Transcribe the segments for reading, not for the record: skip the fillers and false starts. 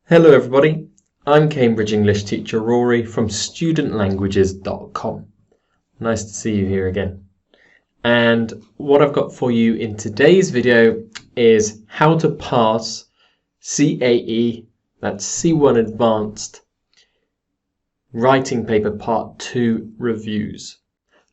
Hello everybody, I'm Cambridge English teacher Rory from studentlanguages.com. Nice to see you here again. And what I've got for you in today's video is how to pass CAE, that's C1 Advanced, Writing Paper Part 2 reviews.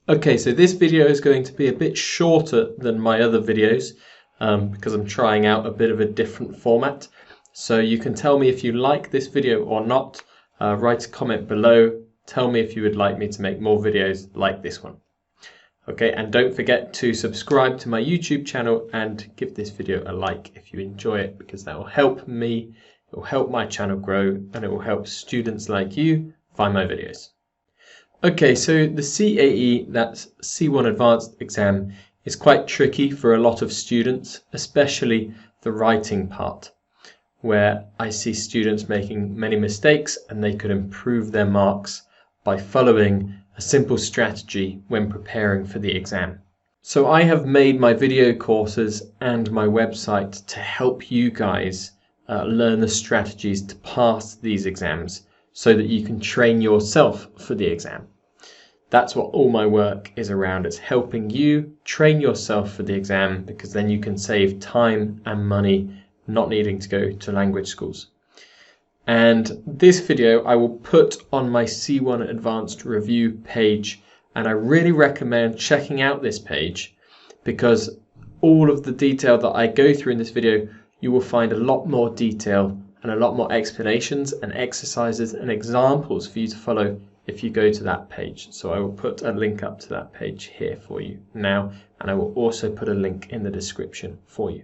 Okay, so this video is going to be a bit shorter than my other videos because I'm trying out a bit of a different format. So you can tell me if you like this video or not. Write a comment below. Tell me if you would like me to make more videos like this one. Okay, and don't forget to subscribe to my YouTube channel and give this video a like if you enjoy it, because that will help me, it will help my channel grow, and it will help students like you find my videos. Okay, so the CAE, that's C1 Advanced exam, is quite tricky for a lot of students, especially the writing part, where I see students making many mistakes and they could improve their marks by following a simple strategy when preparing for the exam. So I have made my video courses and my website to help you guys learn the strategies to pass these exams so that you can train yourself for the exam. That's what all my work is around. It's helping you train yourself for the exam, because then you can save time and money not needing to go to language schools. And this video I will put on my C1 Advanced review page, and I really recommend checking out this page, because all of the detail that I go through in this video, you will find a lot more detail and a lot more explanations and exercises and examples for you to follow if you go to that page. So I will put a link up to that page here for you now, and I will also put a link in the description for you.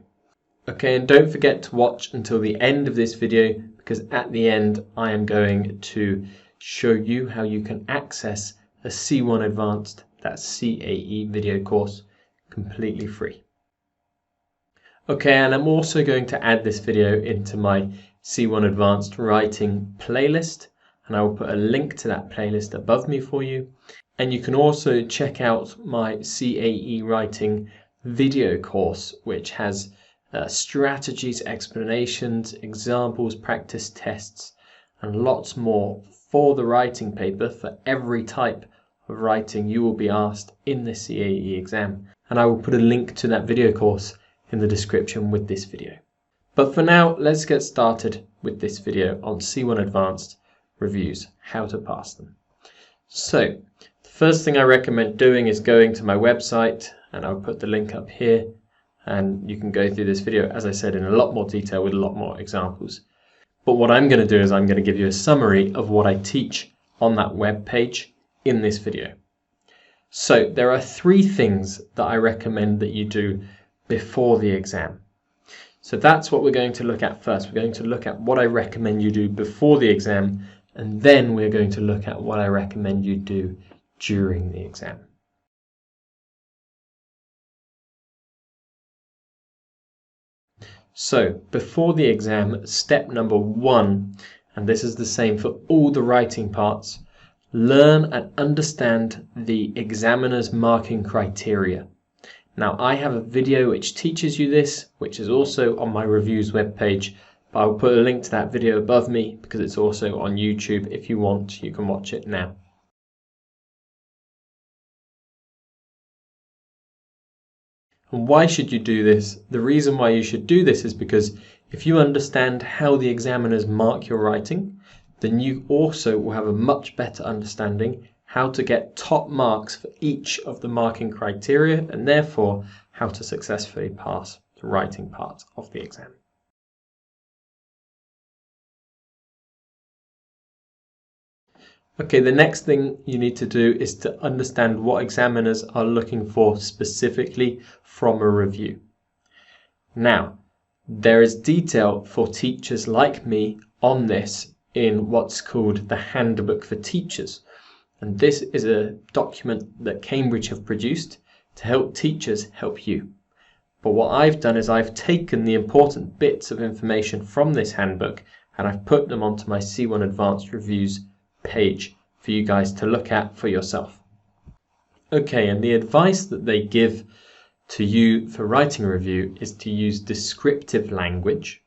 Okay, and don't forget to watch until the end of this video, because at the end I am going to show you how you can access a C1 Advanced, that's CAE video course, completely free. Okay, and I'm also going to add this video into my C1 Advanced writing playlist, and I will put a link to that playlist above me for you. And you can also check out my CAE writing video course, which has strategies, explanations, examples, practice tests, and lots more for the writing paper for every type of writing you will be asked in the CAE exam. And I will put a link to that video course in the description with this video. But for now, let's get started with this video on C1 Advanced reviews, how to pass them. So the first thing I recommend doing is going to my website, and I'll put the link up here. And you can go through this video, as I said, in a lot more detail with a lot more examples. But what I'm going to do is I'm going to give you a summary of what I teach on that web page in this video. So there are 3 things that I recommend that you do before the exam. So that's what we're going to look at first. We're going to look at what I recommend you do before the exam, and then we're going to look at what I recommend you do during the exam. So before the exam, step number 1, and this is the same for all the writing parts, learn and understand the examiner's marking criteria. Now I have a video which teaches you this, which is also on my reviews webpage, but I'll put a link to that video above me because it's also on YouTube. If you want, you can watch it now. And why should you do this? The reason why you should do this is because if you understand how the examiners mark your writing, then you also will have a much better understanding how to get top marks for each of the marking criteria, and therefore how to successfully pass the writing part of the exam. Okay, the next thing you need to do is to understand what examiners are looking for specifically from a review. Now, there is detail for teachers like me on this in what's called the Handbook for Teachers. And this is a document that Cambridge have produced to help teachers help you. But what I've done is I've taken the important bits of information from this handbook and I've put them onto my C1 Advanced Reviews page for you guys to look at for yourself. Okay, and the advice that they give to you for writing a review is to use descriptive language.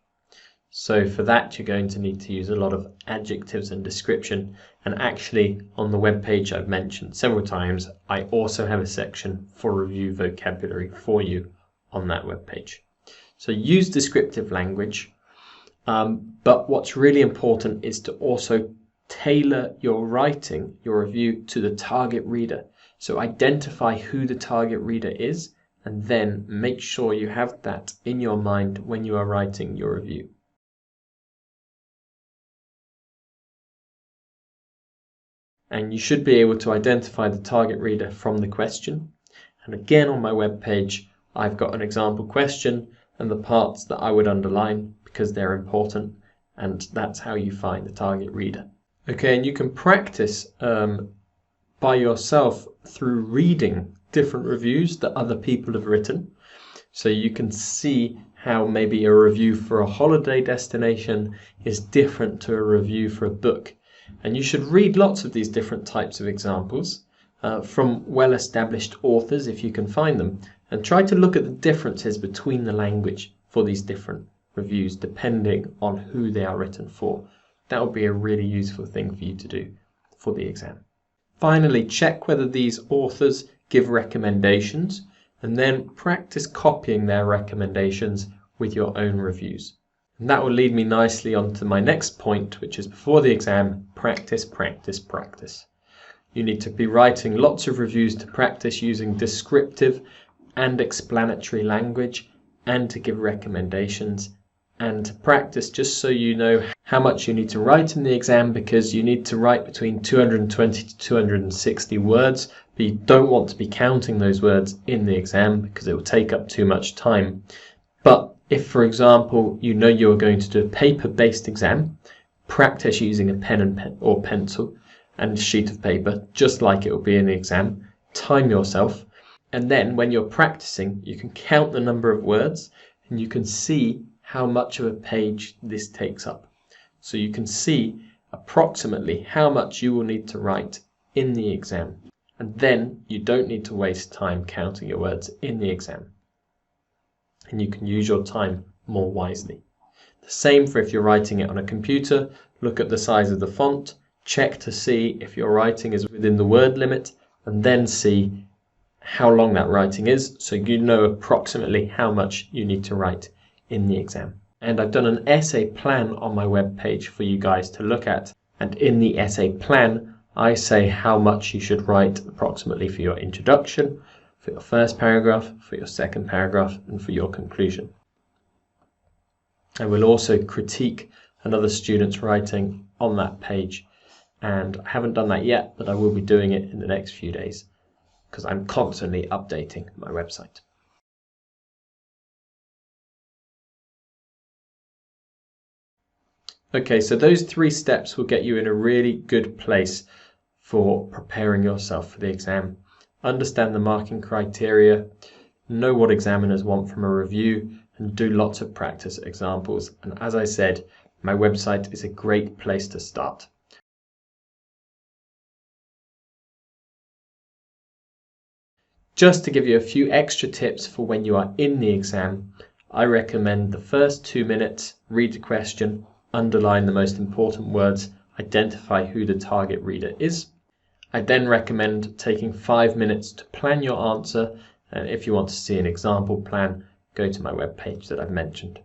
So for that, you're going to need to use a lot of adjectives and description. And actually, on the web page I've mentioned several times, I also have a section for review vocabulary for you on that web page. So use descriptive language, but what's really important is to also tailor your writing, your review, to the target reader. So identify who the target reader is, and then make sure you have that in your mind when you are writing your review. And you should be able to identify the target reader from the question. And again, on my web page, I've got an example question and the parts that I would underline because they're important, and that's how you find the target reader. Okay, and you can practice by yourself through reading different reviews that other people have written. So you can see how maybe a review for a holiday destination is different to a review for a book. And you should read lots of these different types of examples from well-established authors if you can find them, and try to look at the differences between the language for these different reviews depending on who they are written for. That would be a really useful thing for you to do for the exam. Finally, check whether these authors give recommendations, and then practice copying their recommendations with your own reviews. And that will lead me nicely on to my next point, which is before the exam, practice, practice, practice. You need to be writing lots of reviews to practice using descriptive and explanatory language, and to give recommendations, and to practice just so you know how much you need to write in the exam, because you need to write between 220 to 260 words, but you don't want to be counting those words in the exam because it will take up too much time. But if, for example, you know you're going to do a paper-based exam, practice using a pen or pencil and a sheet of paper, just like it will be in the exam. Time yourself, and then when you're practicing, you can count the number of words and you can see how much of a page this takes up. So you can see approximately how much you will need to write in the exam. And then you don't need to waste time counting your words in the exam. And you can use your time more wisely. The same for if you're writing it on a computer. Look at the size of the font, check to see if your writing is within the word limit, and then see how long that writing is, so you know approximately how much you need to write in the exam. And I've done an essay plan on my web page for you guys to look at, and in the essay plan I say how much you should write approximately for your introduction, for your first paragraph, for your second paragraph, and for your conclusion. I will also critique another student's writing on that page, and I haven't done that yet, but I will be doing it in the next few days because I'm constantly updating my website. Okay, so those 3 steps will get you in a really good place for preparing yourself for the exam. Understand the marking criteria, know what examiners want from a review, and do lots of practice examples. And as I said, my website is a great place to start. Just to give you a few extra tips for when you are in the exam, I recommend the first 2 minutes, read the question, underline the most important words, identify who the target reader is. I then recommend taking 5 minutes to plan your answer, and if you want to see an example plan, go to my webpage that I've mentioned.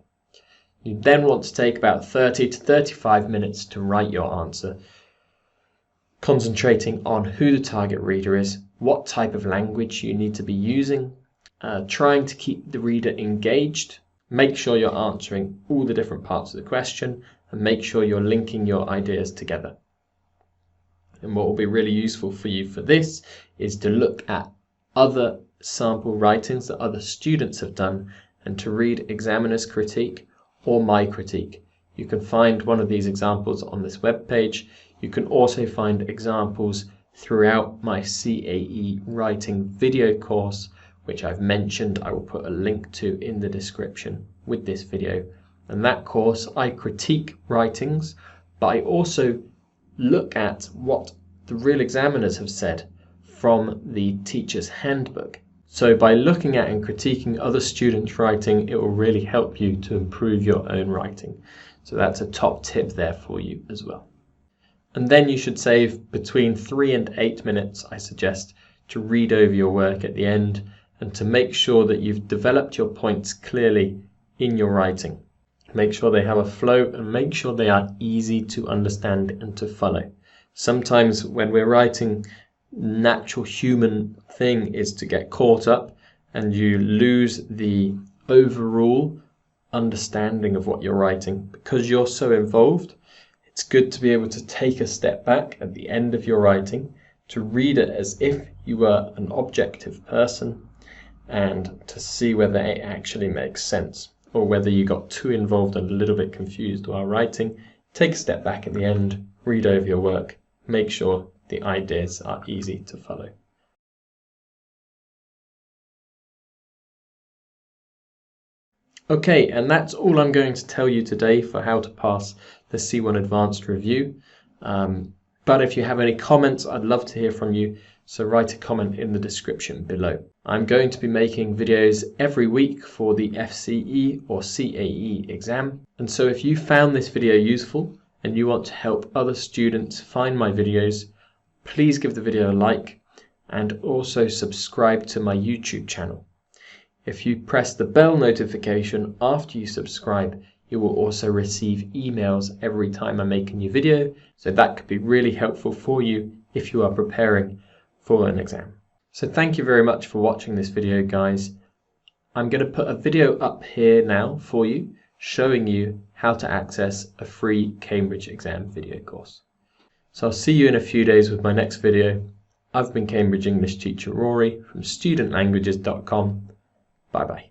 You then want to take about 30 to 35 minutes to write your answer, concentrating on who the target reader is, what type of language you need to be using, trying to keep the reader engaged, make sure you're answering all the different parts of the question, and make sure you're linking your ideas together. And what will be really useful for you for this is to look at other sample writings that other students have done, and to read examiner's critique or my critique. You can find one of these examples on this web page. You can also find examples throughout my CAE writing video course, which I've mentioned. I will put a link to in the description with this video. And that course, I critique writings, but I also look at what the real examiners have said from the teacher's handbook. So by looking at and critiquing other students' writing, it will really help you to improve your own writing. So that's a top tip there for you as well. And then you should save between 3 and 8 minutes, I suggest, to read over your work at the end and to make sure that you've developed your points clearly in your writing. Make sure they have a flow and make sure they are easy to understand and to follow. Sometimes when we're writing, natural human thing is to get caught up and you lose the overall understanding of what you're writing because you're so involved. It's good to be able to take a step back at the end of your writing to read it as if you were an objective person and to see whether it actually makes sense or whether you got too involved and a little bit confused while writing. Take a step back at the end, read over your work, make sure the ideas are easy to follow. Okay, and that's all I'm going to tell you today for how to pass the C1 Advanced Review. But if you have any comments, I'd love to hear from you, so write a comment in the description below. I'm going to be making videos every week for the FCE or CAE exam, and so if you found this video useful and you want to help other students find my videos, please give the video a like and also subscribe to my YouTube channel. If you press the bell notification after you subscribe, you will also receive emails every time I make a new video, so that could be really helpful for you if you are preparing for an exam. So thank you very much for watching this video, guys. I'm going to put a video up here now for you, showing you how to access a free Cambridge exam video course. So I'll see you in a few days with my next video. I've been Cambridge English teacher Rory from studentlanguages.com. Bye bye.